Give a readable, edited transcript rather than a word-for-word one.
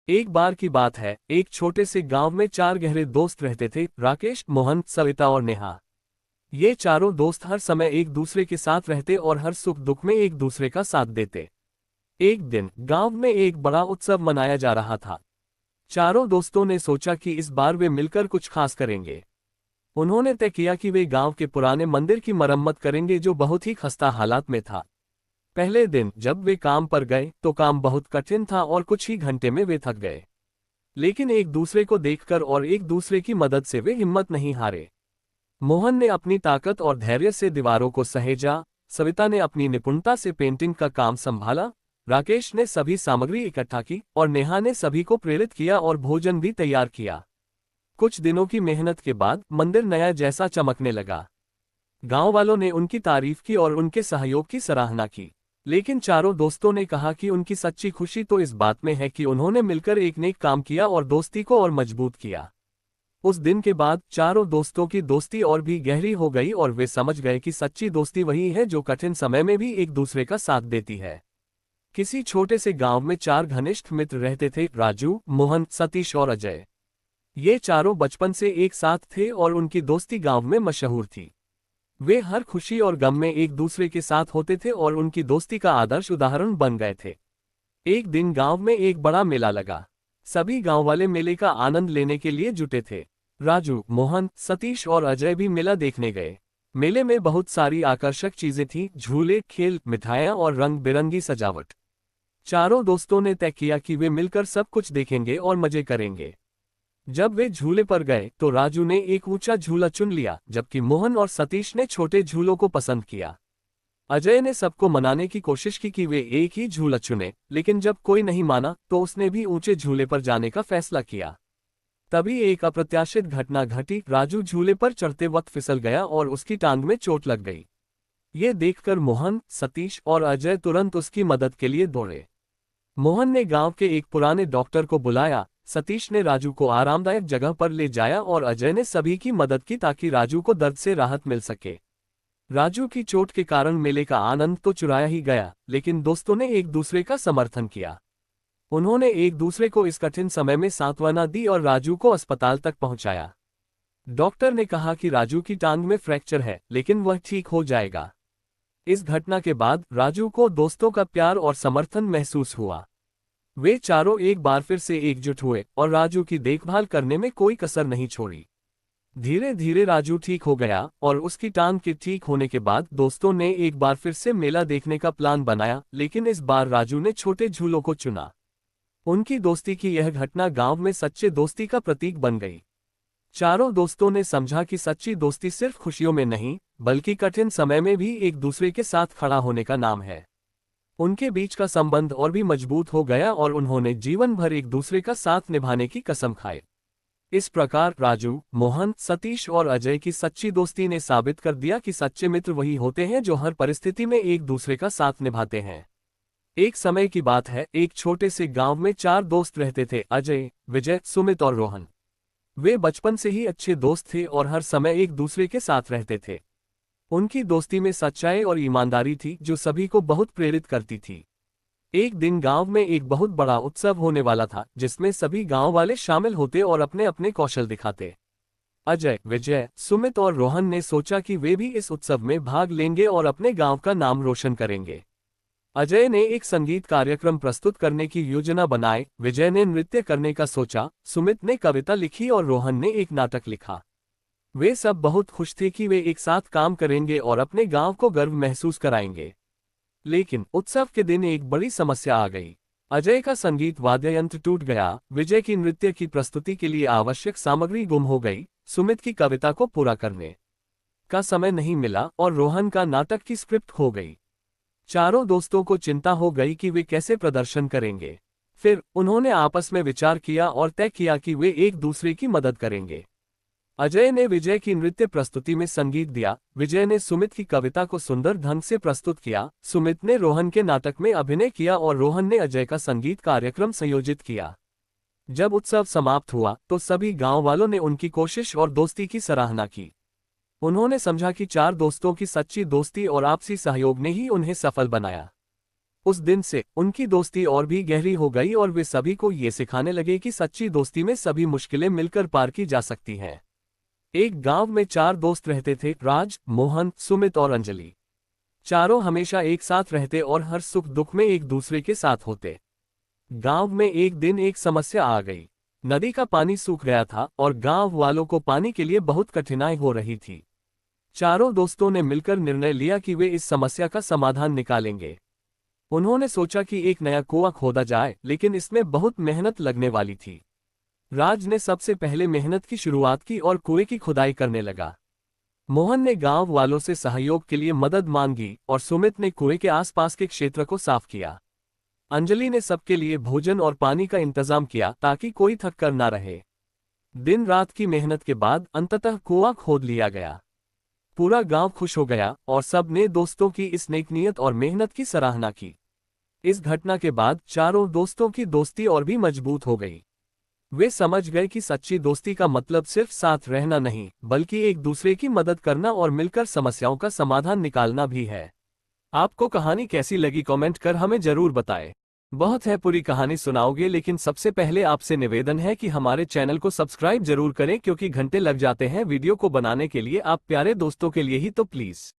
एक बार की बात है, एक छोटे से गांव में चार गहरे दोस्त रहते थे, राकेश, मोहन, सविता और नेहा। ये चारों दोस्त हर समय एक दूसरे के साथ रहते और हर सुख दुख में एक दूसरे का साथ देते। एक दिन गांव में एक बड़ा उत्सव मनाया जा रहा था। चारों दोस्तों ने सोचा कि इस बार वे मिलकर कुछ खास करेंगे। उन्होंने तय किया कि वे गांव के पुराने मंदिर की मरम्मत करेंगे, जो बहुत ही खस्ता हालात में था। पहले दिन जब वे काम पर गए तो काम बहुत कठिन था और कुछ ही घंटे में वे थक गए। लेकिन एक दूसरे को देखकर और एक दूसरे की मदद से वे हिम्मत नहीं हारे। मोहन ने अपनी ताकत और धैर्य से दीवारों को सहेजा, सविता ने अपनी निपुणता से पेंटिंग का काम संभाला, राकेश ने सभी सामग्री इकट्ठा की और नेहा ने सभी को प्रेरित किया और भोजन भी तैयार किया। कुछ दिनों की मेहनत के बाद मंदिर नया जैसा चमकने लगा। गांव वालों ने उनकी तारीफ की और उनके सहयोग की सराहना की। लेकिन चारों दोस्तों ने कहा कि उनकी सच्ची खुशी तो इस बात में है कि उन्होंने मिलकर एक नेक काम किया और दोस्ती को और मजबूत किया। उस दिन के बाद चारों दोस्तों की दोस्ती और भी गहरी हो गई और वे समझ गए कि सच्ची दोस्ती वही है जो कठिन समय में भी एक दूसरे का साथ देती है। किसी छोटे से गांव में चार घनिष्ठ मित्र रहते थे, राजू, मोहन, सतीश और अजय। ये चारों बचपन से एक साथ थे और उनकी दोस्ती गांव में मशहूर थी। वे हर खुशी और गम में एक दूसरे के साथ होते थे और उनकी दोस्ती का आदर्श उदाहरण बन गए थे। एक दिन गांव में एक बड़ा मेला लगा। सभी गांव वाले मेले का आनंद लेने के लिए जुटे थे। राजू, मोहन, सतीश और अजय भी मेला देखने गए। मेले में बहुत सारी आकर्षक चीजें थीं, झूले, खेल, मिठाइयां और रंग बिरंगी सजावट। चारों दोस्तों ने तय किया कि वे मिलकर सब कुछ देखेंगे और मजे करेंगे। जब वे झूले पर गए तो राजू ने एक ऊंचा झूला चुन लिया, जबकि मोहन और सतीश ने छोटे झूलों को पसंद किया। अजय ने सबको मनाने की कोशिश की कि वे एक ही झूला चुने, लेकिन जब कोई नहीं माना तो उसने भी ऊंचे झूले पर जाने का फैसला किया। तभी एक अप्रत्याशित घटना घटी। राजू झूले पर चढ़ते वक्त फिसल गया और उसकी टांग में चोट लग गई। ये देखकर मोहन, सतीश और अजय तुरंत उसकी मदद के लिए दौड़े। मोहन ने गांव के एक पुराने डॉक्टर को बुलाया, सतीश ने राजू को आरामदायक जगह पर ले जाया और अजय ने सभी की मदद की ताकि राजू को दर्द से राहत मिल सके। राजू की चोट के कारण मेले का आनंद तो चुराया ही गया, लेकिन दोस्तों ने एक दूसरे का समर्थन किया। उन्होंने एक दूसरे को इस कठिन समय में सांत्वना दी और राजू को अस्पताल तक पहुंचाया। डॉक्टर ने कहा कि राजू की टांग में फ्रैक्चर है, लेकिन वह ठीक हो जाएगा। इस घटना के बाद राजू को दोस्तों का प्यार और समर्थन महसूस हुआ। वे चारों एक बार फिर से एकजुट हुए और राजू की देखभाल करने में कोई कसर नहीं छोड़ी। धीरे धीरे राजू ठीक हो गया और उसकी टांग के ठीक होने के बाद दोस्तों ने एक बार फिर से मेला देखने का प्लान बनाया, लेकिन इस बार राजू ने छोटे झूलों को चुना। उनकी दोस्ती की यह घटना गांव में सच्चे दोस्ती का प्रतीक बन गई। चारों दोस्तों ने समझा कि सच्ची दोस्ती सिर्फ खुशियों में नहीं, बल्कि कठिन समय में भी एक दूसरे के साथ खड़ा होने का नाम है। उनके बीच का संबंध और भी मजबूत हो गया और उन्होंने जीवन भर एक दूसरे का साथ निभाने की कसम खाई। इस प्रकार राजू, मोहन, सतीश और अजय की सच्ची दोस्ती ने साबित कर दिया कि सच्चे मित्र वही होते हैं जो हर परिस्थिति में एक दूसरे का साथ निभाते हैं। एक समय की बात है, एक छोटे से गांव में चार दोस्त रहते थे, अजय, विजय, सुमित और रोहन। वे बचपन से ही अच्छे दोस्त थे और हर समय एक दूसरे के साथ रहते थे। उनकी दोस्ती में सच्चाई और ईमानदारी थी जो सभी को बहुत प्रेरित करती थी। एक दिन गांव में एक बहुत बड़ा उत्सव होने वाला था, जिसमें सभी गांव वाले शामिल होते और अपने अपने कौशल दिखाते। अजय, विजय, सुमित और रोहन ने सोचा कि वे भी इस उत्सव में भाग लेंगे और अपने गांव का नाम रोशन करेंगे। अजय ने एक संगीत कार्यक्रम प्रस्तुत करने की योजना बनाई, विजय ने नृत्य करने का सोचा, सुमित ने कविता लिखी और रोहन ने एक नाटक लिखा। वे सब बहुत खुश थे कि वे एक साथ काम करेंगे और अपने गांव को गर्व महसूस कराएंगे। लेकिन उत्सव के दिन एक बड़ी समस्या आ गई। अजय का संगीत वाद्य यंत्र टूट गया, विजय की नृत्य की प्रस्तुति के लिए आवश्यक सामग्री गुम हो गई, सुमित की कविता को पूरा करने का समय नहीं मिला और रोहन का नाटक की स्क्रिप्ट खो गई। चारों दोस्तों को चिंता हो गई कि वे कैसे प्रदर्शन करेंगे। फिर उन्होंने आपस में विचार किया और तय किया कि वे एक दूसरे की मदद करेंगे। अजय ने विजय की नृत्य प्रस्तुति में संगीत दिया, विजय ने सुमित की कविता को सुंदर ढंग से प्रस्तुत किया, सुमित ने रोहन के नाटक में अभिनय किया और रोहन ने अजय का संगीत कार्यक्रम संयोजित किया। जब उत्सव समाप्त हुआ तो सभी गांव वालों ने उनकी कोशिश और दोस्ती की सराहना की। उन्होंने समझा कि चार दोस्तों की सच्ची दोस्ती और आपसी सहयोग ने ही उन्हें सफल बनाया। उस दिन से उनकी दोस्ती और भी गहरी हो गई और वे सभी को ये सिखाने लगे कि सच्ची दोस्ती में सभी मुश्किलें मिलकर पार की जा सकती हैं। एक गांव में 4 दोस्त रहते थे, राज, मोहन, सुमित और अंजलि। चारों हमेशा एक साथ रहते और हर सुख दुख में एक दूसरे के साथ होते। गांव में एक दिन एक समस्या आ गई। नदी का पानी सूख गया था और गांव वालों को पानी के लिए बहुत कठिनाई हो रही थी। चारों दोस्तों ने मिलकर निर्णय लिया कि वे इस समस्या का समाधान निकालेंगे। उन्होंने सोचा कि एक नया कुआं खोदा जाए, लेकिन इसमें बहुत मेहनत लगने वाली थी। राज ने सबसे पहले मेहनत की शुरुआत की और कुएं की खुदाई करने लगा। मोहन ने गांव वालों से सहयोग के लिए मदद मांगी और सुमित ने कुएं के आसपास के क्षेत्र को साफ किया। अंजलि ने सबके लिए भोजन और पानी का इंतजाम किया ताकि कोई थक कर ना रहे। दिन रात की मेहनत के बाद अंततः कुआं खोद लिया गया। पूरा गांव खुश हो गया और सब ने दोस्तों की इस नेक नीयत और मेहनत की सराहना की। इस घटना के बाद चारों दोस्तों की दोस्ती और भी मजबूत हो गई। वे समझ गए कि सच्ची दोस्ती का मतलब सिर्फ साथ रहना नहीं, बल्कि एक दूसरे की मदद करना और मिलकर समस्याओं का समाधान निकालना भी है। आपको कहानी कैसी लगी कमेंट कर हमें जरूर बताएं। बहुत है पूरी कहानी सुनाओगे, लेकिन सबसे पहले आपसे निवेदन है कि हमारे चैनल को सब्सक्राइब जरूर करें, क्योंकि घंटे लग जाते हैं वीडियो को बनाने के लिए, आप प्यारे दोस्तों के लिए ही तो प्लीज।